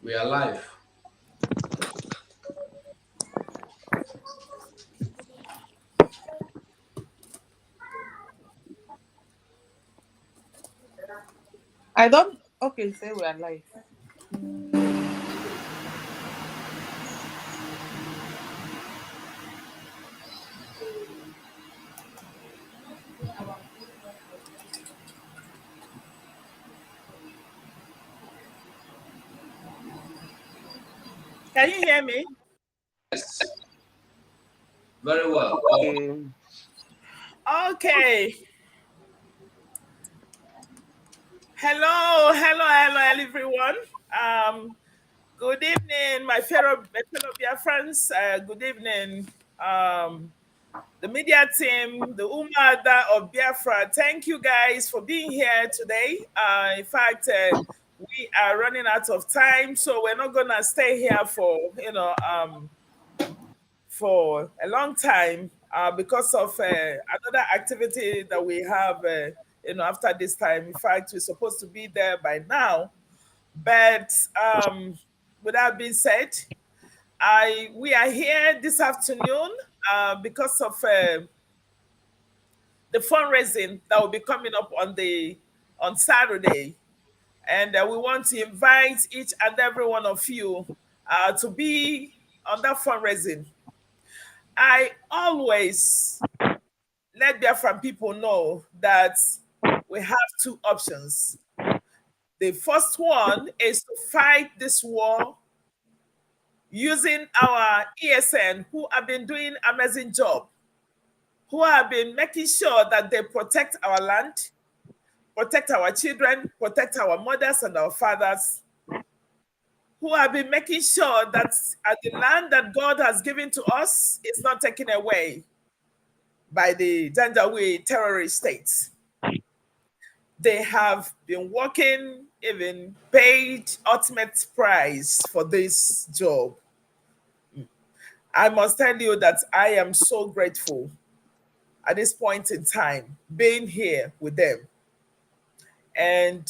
We are live. I don't. Okay, say we are live. Can you hear me? Yes. Very well. Okay. Hello, everyone. Good evening, my fellow BIAFRANS. Good evening, the media team, the Umu-Ada of Biafra. Thank you guys for being here today. In fact, we are running out of time, so we're not gonna stay here for a long time because of another activity that we have, after this time. In fact, we're supposed to be there by now. But with that being said, we are here this afternoon because of the fundraising that will be coming up on Saturday. And we want to invite each and every one of you to be on that fundraising. I always let Biafran people know that we have two options. The first one is to fight this war using our ESN, who have been doing an amazing job, who have been making sure that they protect our land, protect our children, protect our mothers and our fathers, who have been making sure that the land that God has given to us is not taken away by the Janjaweed terrorist states. They have been working, even paid ultimate price for this job. I must tell you that I am so grateful at this point in time being here with them. And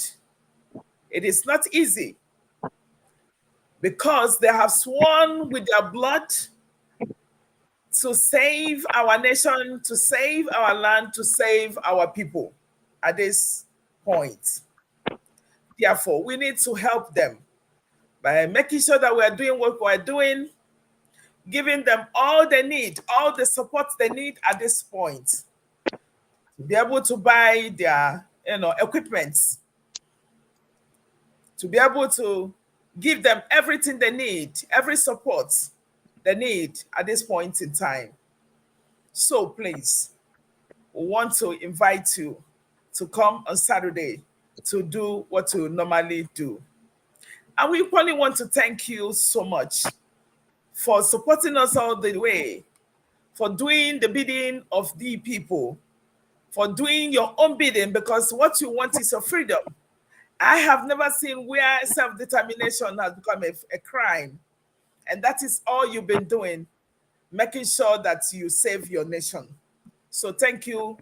it is not easy because they have sworn with their blood to save our nation, to save our land, to save our people at this point. Therefore, we need to help them by making sure that we are doing what we are doing, giving them all they need, all the support they need at this point to be able to buy their equipment, to be able to give them everything they need, every support they need at this point in time. So please, we want to invite you to come on Saturday to do what you normally do. And we equally want to thank you so much for supporting us all the way, for doing the bidding of the people, for doing your own bidding, because what you want is your freedom. I have never seen where self-determination has become a crime. And that is all you've been doing, making sure that you save your nation. So thank you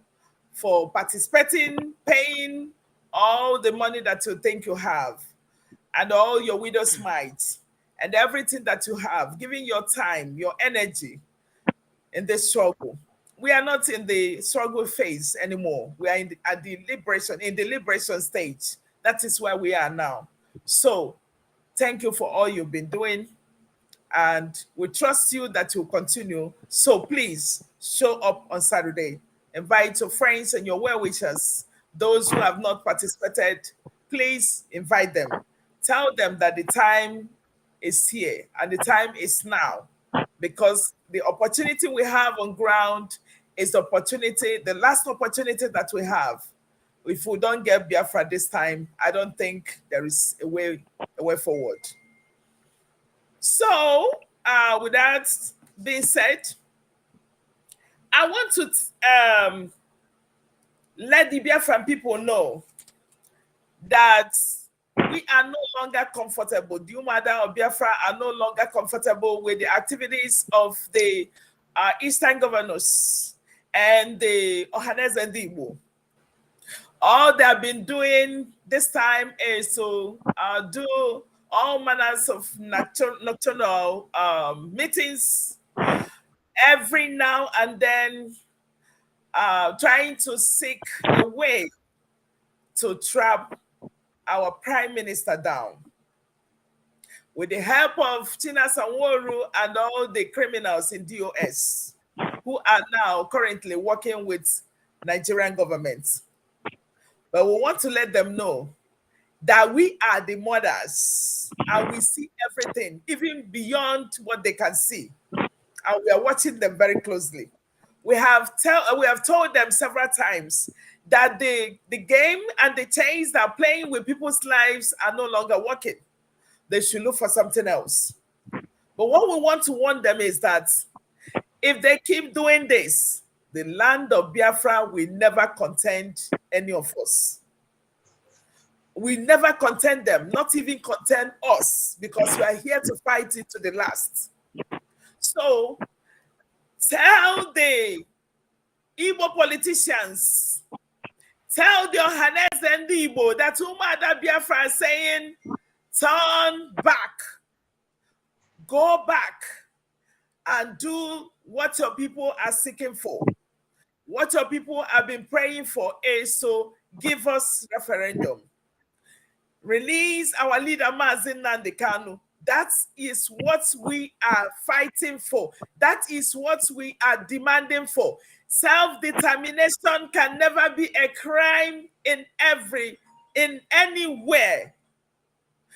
for participating, paying all the money that you think you have, and all your widow's mite, and everything that you have, giving your time, your energy in this struggle. We are not in the struggle phase anymore. We are in the liberation stage. That is where we are now. So thank you for all you've been doing. And we trust you that you'll continue. So please show up on Saturday. Invite your friends and your well-wishers. Those who have not participated, please invite them. Tell them that the time is here and the time is now, because the opportunity we have on ground is the opportunity, the last opportunity that we have. If we don't get Biafra this time, I don't think there is a way forward. So, with that being said, I want to let the Biafran people know that we are no longer comfortable. The Umu-Ada of Biafra are no longer comfortable with the activities of the Eastern governors and the Ohanes and Igbo. All they have been doing this time is to do all manners of nocturnal meetings every now and then, trying to seek a way to trap our prime minister down. With the help of Tina Sanwo-Olu and all the criminals in DOS who are now currently working with Nigerian government. But we want to let them know that we are the mothers and we see everything, even beyond what they can see. And we are watching them very closely. We have told them several times that the game and the chains that are playing with people's lives are no longer working. They should look for something else. But what we want to warn them is that if they keep doing this, the land of Biafra will never content any of us. We never content them, not even content us, because we are here to fight it to the last. So tell the Igbo politicians, tell the Ohanes and the Igbo that Umu-Ada Biafra is saying, turn back, go back, and do what your people are seeking for. What your people have been praying for is to give us referendum. Release our leader, Mazi Nnamdi Kanu. That is what we are fighting for. That is what we are demanding for. Self-determination can never be a crime in anywhere.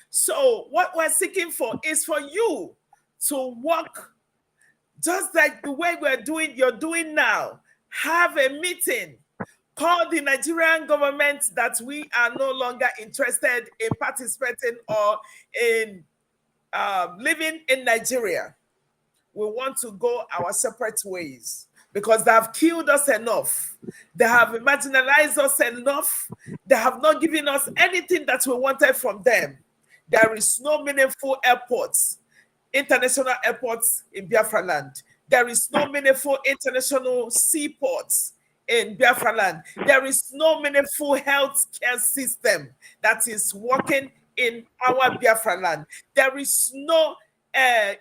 So what we're seeking for is for you to work just like the way you're doing now. Have a meeting, call the Nigerian government that we are no longer interested in participating or in living in Nigeria. We want to go our separate ways because they have killed us enough. They have marginalized us enough. They have not given us anything that we wanted from them. There is no meaningful airports, international airports in Biafra land. There is no meaningful international seaports in Biafra land. There is no meaningful healthcare system that is working in our Biafra land. There is no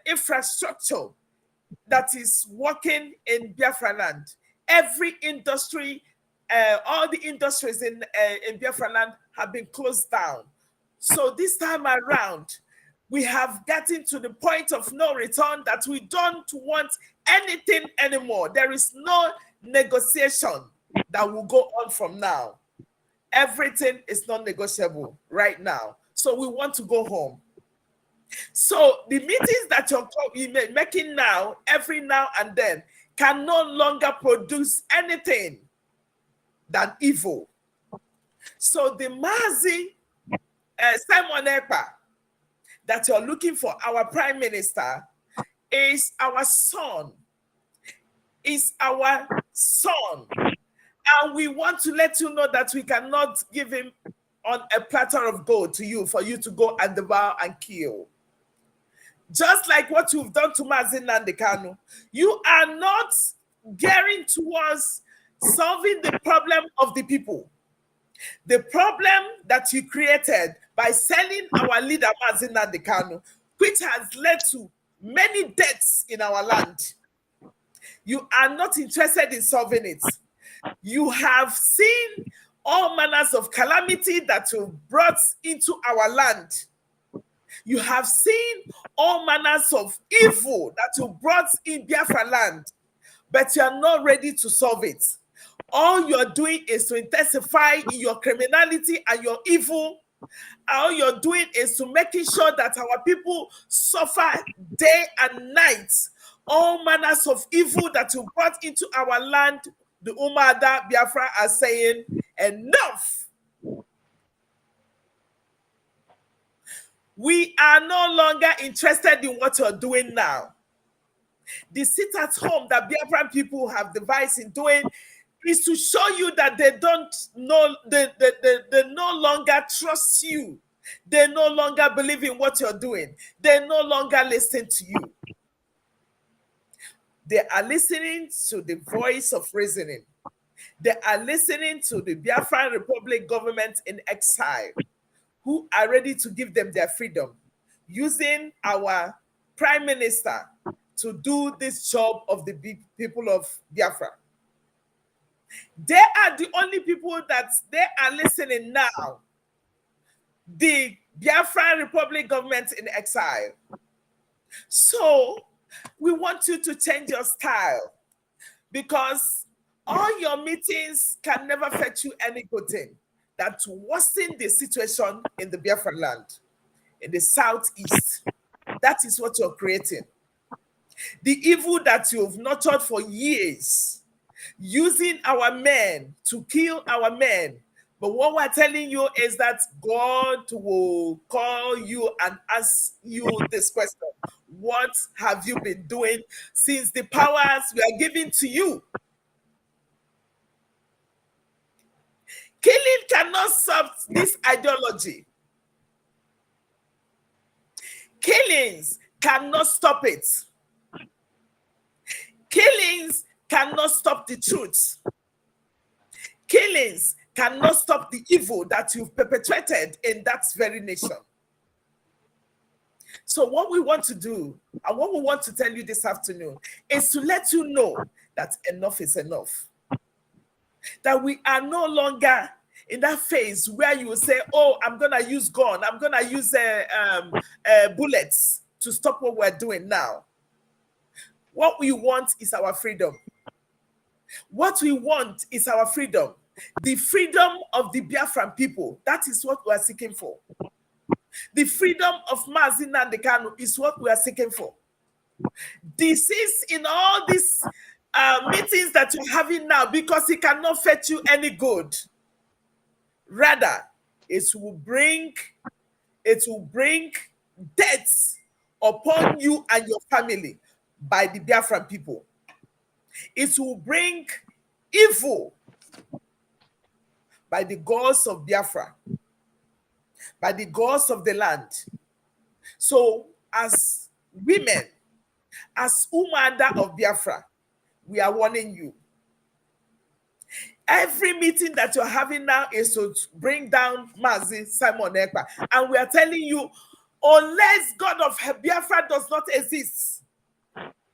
infrastructure that is working in Biafra land. Every industry, all the industries in Biafra land have been closed down. So this time around, we have gotten to the point of no return that we don't want anything anymore. There is no negotiation that will go on from now. Everything is non-negotiable right now. So we want to go home. So the meetings that you're making now, every now and then, can no longer produce anything than evil. So the Mazi Simon Ekpa that you're looking for, our prime minister, is our son. Is our son. And we want to let you know that we cannot give him on a platter of gold to you for you to go and devour and kill. Just like what you've done to Mazi Nnamdi Kanu, you are not gearing towards solving the problem of the people. The problem that you created by selling our leader Mazi Nnamdi Kanu, which has led to many deaths in our land. You are not interested in solving it. You have seen all manners of calamity that you brought into our land. You have seen all manners of evil that you brought in Biafra land, but you are not ready to solve it. All you're doing is to intensify your criminality and your evil. All you're doing is to making sure that our people suffer day and night. All manners of evil that you brought into our land, the Umu-Ada Biafra are saying, enough. We are no longer interested in what you're doing now. The sit at home that Biafran people have devised in doing is to show you that they don't know, they no longer trust you. They no longer believe in what you're doing. They no longer listen to you. They are listening to the voice of reasoning. They are listening to the Biafran Republic government in exile, who are ready to give them their freedom, using our prime minister to do this job of the people of Biafra. They are the only people that they are listening now. The Biafran Republic government in exile. So we want you to change your style, because all your meetings can never fetch you any good thing. That worsen the situation in the Biafran land, in the southeast. That is what you're creating. The evil that you've nurtured for years, using our men to kill our men. But what we're telling you is that God will call you and ask you this question: what have you been doing since the powers were given to you? Killing cannot solve this ideology. Killings cannot stop it. Killings cannot stop the truth. Killings cannot stop the evil that you've perpetrated in that very nation. So what we want to do, and what we want to tell you this afternoon, is to let you know that enough is enough. That we are no longer in that phase where you will say, oh, I'm going to use gun, I'm going to use bullets to stop what we're doing now. What we want is our freedom. What we want is our freedom. The freedom of the Biafran people. That is what we are seeking for. The freedom of Mazi Nnamdi Kanu is what we are seeking for. This is in all these meetings that you're having now, because it cannot fetch you any good. Rather, it will bring deaths upon you and your family by the Biafran people. It will bring evil by the gods of Biafra, by the gods of the land. So as women, as Umu-Ada of Biafra, we are warning you. Every meeting that you're having now is to bring down Mazi Simon Ekpa. And we are telling you, unless God of Biafra does not exist,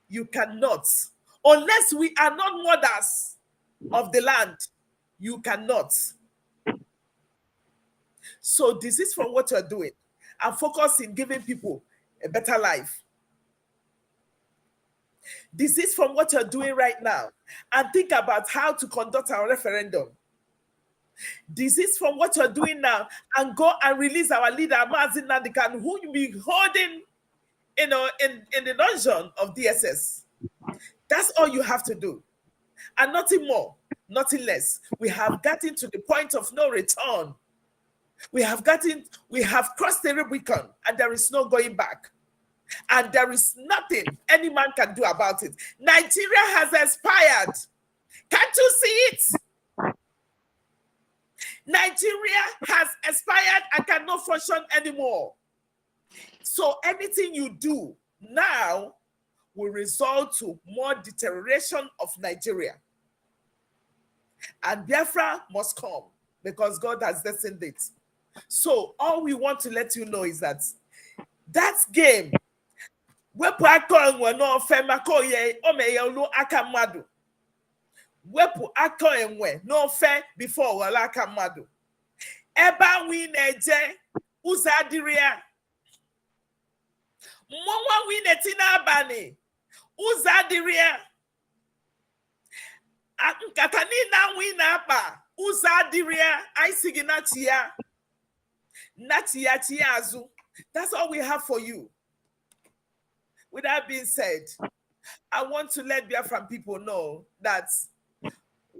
you cannot. Unless we are not mothers of the land, you cannot. So this is from what you're doing, and focus in giving people a better life. This is from what you're doing right now, and think about how to conduct our referendum. This is from what you're doing now, and go and release our leader, Mazi Nnamdi Kanu, who you'll be holding, in the dungeon of DSS. That's all you have to do, and nothing more, nothing less. We have gotten to the point of no return. We have crossed the Rubicon, and there is no going back. And there is nothing any man can do about it. Nigeria has expired. Can't you see it? Nigeria has expired and cannot function anymore. So anything you do now will result to more deterioration of Nigeria. And Biafra must come, because God has destined it. So all we want to let you know is that game, wepu aka enwe no fe mako ye omeya olu aka mmadu. Wepu aka enwe no fe before wala aka mmadu. Eba wi na-eje ụzọ adịrịa. Mmụọ wi na-eti n'abalị ụzọ adịrịa. Nkata niile wi na-akpa ụzọ adịrịa. Anyị sị gị na chi azụ. That's all we have for you. With that being said, I want to let Biafran people know that we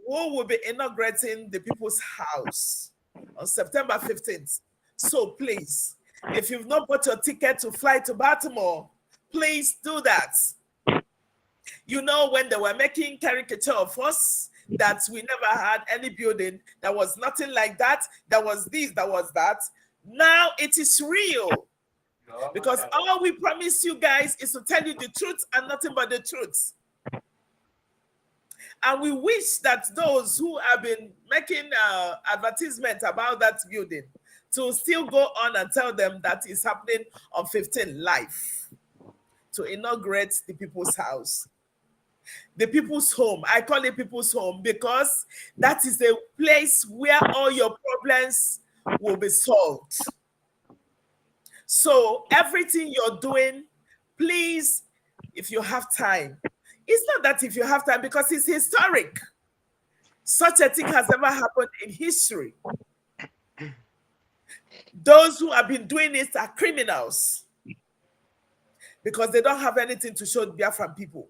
will be inaugurating the People's House on September 15th. So please, if you've not bought your ticket to fly to Baltimore, please do that. You know, when they were making caricature of us, that we never had any building, there was nothing like that, there was this, there was that. Now it is real. Because all we promise you guys is to tell you the truth and nothing but the truth. And we wish that those who have been making advertisements about that building to still go on and tell them that it's happening on 15 live to inaugurate the people's house. The people's home. I call it people's home because that is the place where all your problems will be solved. So everything you're doing, please, if you have time, it's not that if you have time, because it's historic. Such a thing has never happened in history. Those who have been doing it are criminals because they don't have anything to show Biafran people.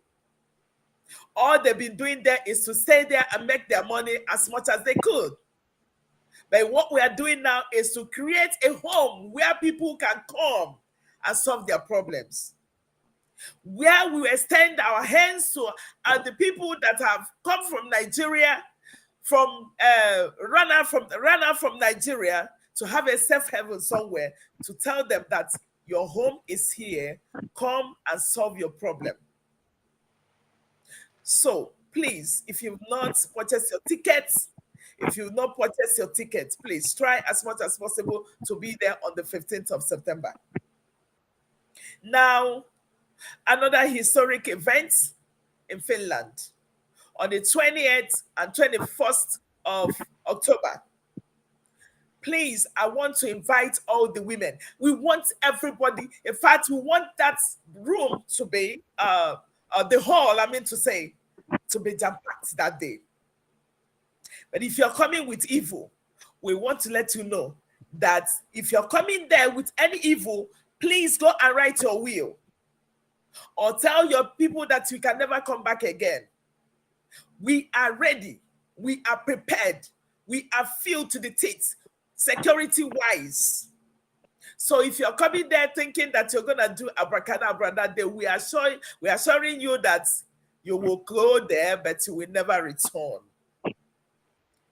All they've been doing there is to stay there and make their money as much as they could. But what we are doing now is to create a home where people can come and solve their problems. Where we extend our hands to the people that have come from Nigeria, from runner from Nigeria, to have a safe haven somewhere, to tell them that your home is here, come and solve your problem. So please, if you've not purchased your tickets, please try as much as possible to be there on the 15th of September. Now, another historic event in Finland on the 28th and 21st of October. Please, I want to invite all the women. We want everybody. In fact, we want that room to be, the hall, to be jam-packed that day. But if you're coming with evil, we want to let you know that if you're coming there with any evil, please go and write your will. Or tell your people that you can never come back again. We are ready. We are prepared. We are filled to the teeth, security-wise. So if you're coming there thinking that you're going to do abracadabra that day, we are assuring you that you will go there, but you will never return.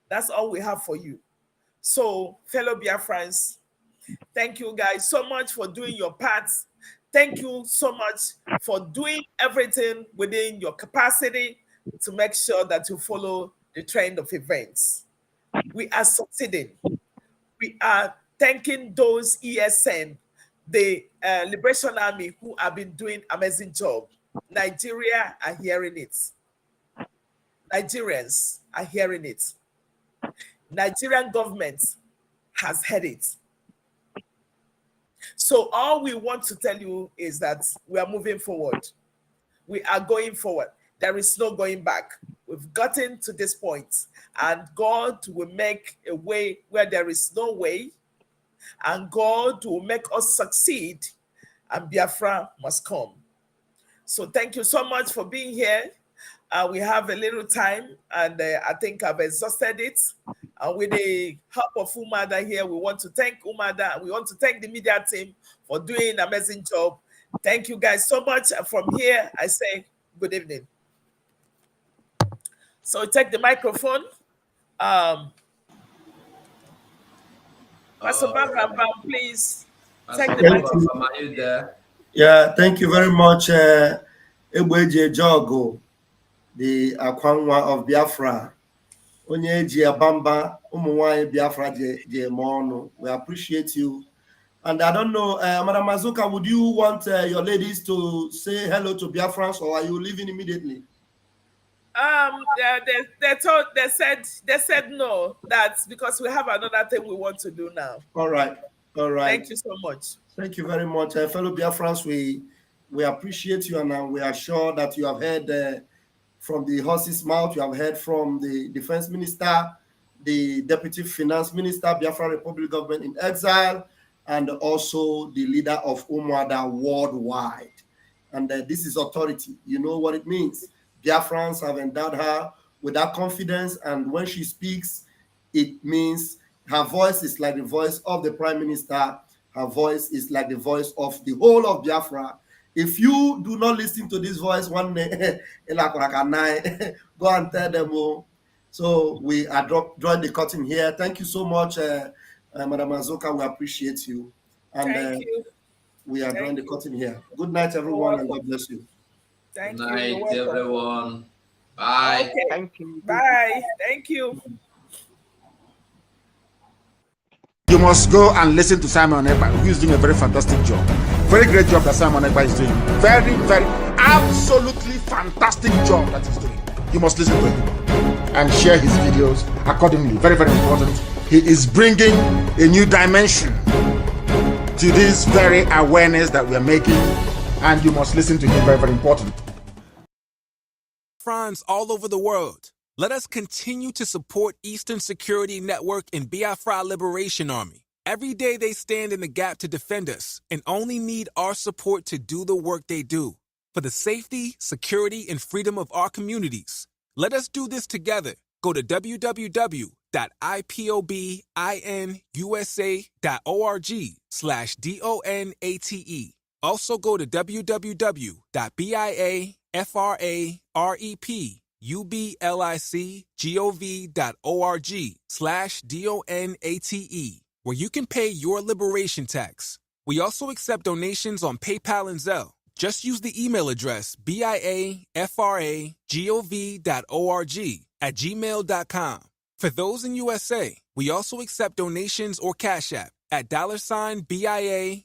That's all we have for you. So, fellow Biafrans, thank you guys so much for doing your part. Thank you so much for doing everything within your capacity to make sure that you follow the trend of events. We are succeeding. We are thanking those ESN, the Liberation Army, who have been doing amazing job. Nigeria are hearing it. Nigerians are hearing it. Nigerian government has heard it. So all we want to tell you is that we are moving forward. We are going forward. There is no going back. We've gotten to this point, and God will make a way where there is no way, and God will make us succeed, and Biafra must come. So thank you so much for being here. We have a little time, and I think I've exhausted it. With the help of Umu-Ada here, we want to thank Umu-Ada, and we want to thank the media team for doing an amazing job. Thank you guys so much. From here, I say good evening. So take the microphone. Pastor Bam, please take the microphone. Are you there? Yeah, thank you very much, Egbeje Jogo, the Akwanwa of Biafra. Onye ji abamba ụmụnwaanyị Biafra je ọnụ. We appreciate you. And I don't know, Madam Mazuka, would you want your ladies to say hello to Biafrans, or are you leaving immediately? They said no. That's because we have another thing we want to do now. All right. Thank you so much. Thank you very much, fellow Biafrans. We appreciate you, and we are sure that you have heard from the horse's mouth. You have heard from the defense minister, the deputy finance minister, Biafra Republic government in exile, and also the leader of Umu-Ada worldwide. And this is authority. You know what it means. Biafrans have endowed her with that confidence, and when she speaks, it means her voice is like the voice of the prime minister. Her voice is like the voice of the whole of Biafra. If you do not listen to this voice one day, go and tell them all. So we are drawing the curtain here. Thank you so much, Madam Azoka. We appreciate you. And Thank you. We are drawing the curtain here. Good night, everyone, and God bless you. Thank Good night, everyone. Bye. Okay. Thank you. Bye. Thank you. You must go and listen to Simon Ekpa, who is doing a very fantastic job. Very great job that Simon Ekpa is doing. Very, very, absolutely fantastic job that he's doing. You must listen to him and share his videos accordingly. Very, very important. He is bringing a new dimension to this very awareness that we are making, and you must listen to him. Very, very important. BIAFRANS all over the world. Let us continue to support Eastern Security Network and Biafra Liberation Army. Every day they stand in the gap to defend us and only need our support to do the work they do. For the safety, security, and freedom of our communities. Let us do this together. Go to www.ipobinUSA.org/DONATE. Also go to www.biafrarepublicgov.org/DONATE, where you can pay your liberation tax. We also accept donations on PayPal and Zelle. Just use the email address biafragov.org@gmail.com. For those in USA, we also accept donations or Cash App at $BIAFRAGOV.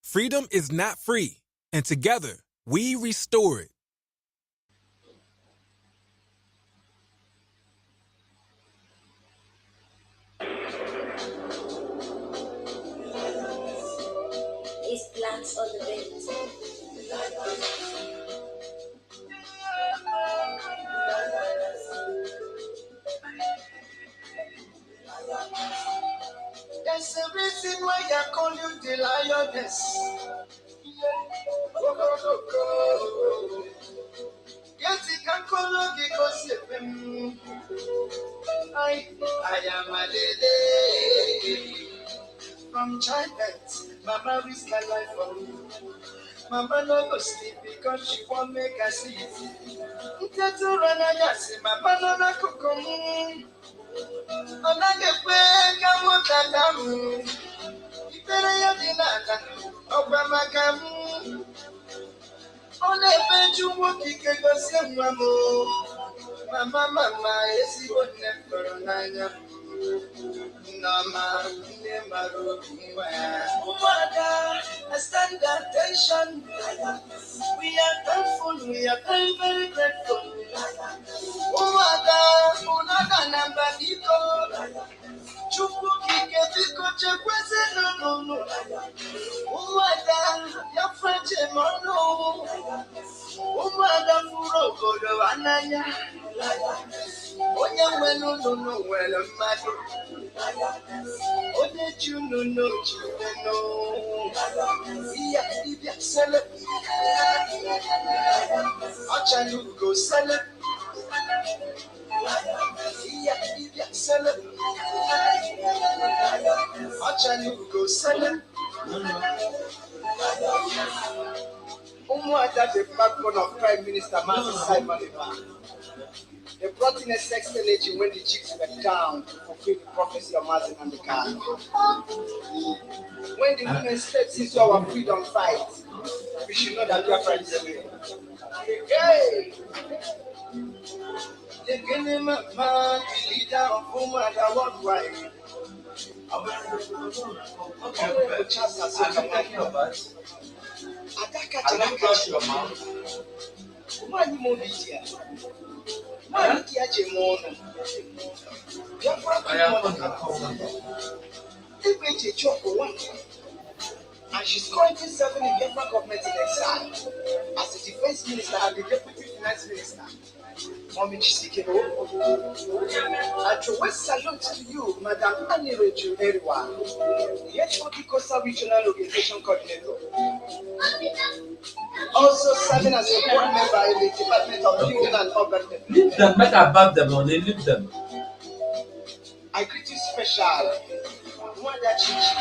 Freedom is not free, and together we restore it. Is plants on the bed. There's a reason why I call you the lioness. Yes, you can call you because I am a lady. From childbirth, Mama risked her life for me. Mama no go sleep because she won't make her sleep. Mama no na kukum. Ona gekwe kamu tatamu. Ipere ya dinaka. Obama kamu. Ona ebeju wokike gosi mwamo. Mama esi wone koronanya. Umu-Ada, I stand attention. We are thankful, we are very, very grateful. Umu-Ada, Unaga namba biko. Chukwu kike biko chekweze no. Umu-Ada, your French mono. Umu-Ada furo kodo ananya. Onye nwenu no nwere mmadụ. Onye chunu no chunu. Iya ibia sele. Achanu go sele. Iya ibia sele. Achanu go sele. Umu-Ada, the backbone of Prime Minister Mazi Simon Ekpa. They brought in a sex energy when the chicks were down to fulfill the prophecy of Mazin and the car. When the women stepped into our freedom fight, we should know that Biafra is real. Hey! The Guinea man, the leader of Umu-Ada worldwide. And she's currently serving in Biafra government in exile as the defense minister and the deputy finance minister. And to salute to you, Madam Annie Reju Eriwa, the HOD Coastal Regional Organization Coordinator. Also serving as a board member in the Department of Building and Urban Development. Leave them, make about them, or they leave them. I greet you special, Umu-Ada Chichi,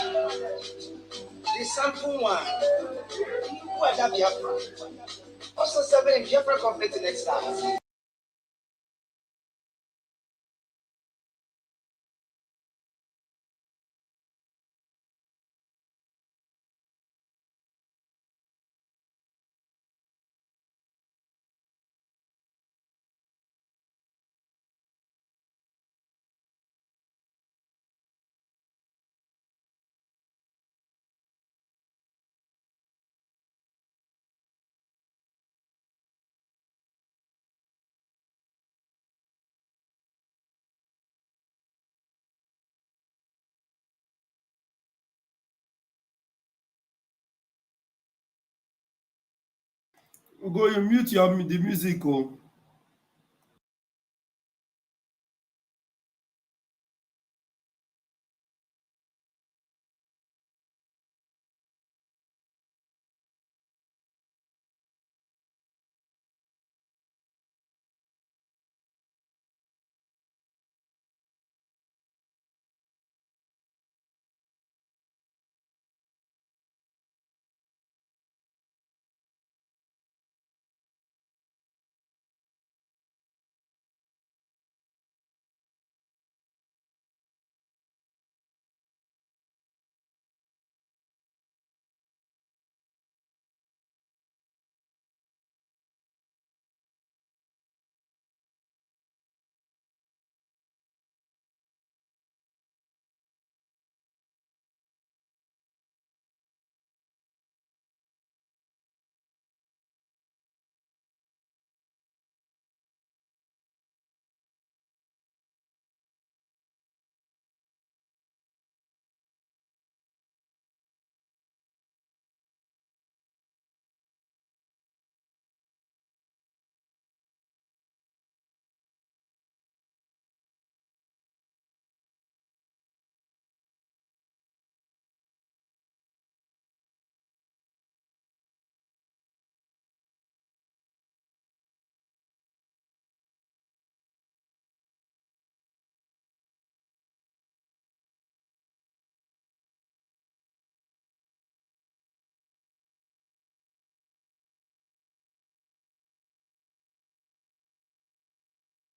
the sample one, Umu-Ada Biafra, also serving in Biafra government in exile. Go, you mute the music. Oh.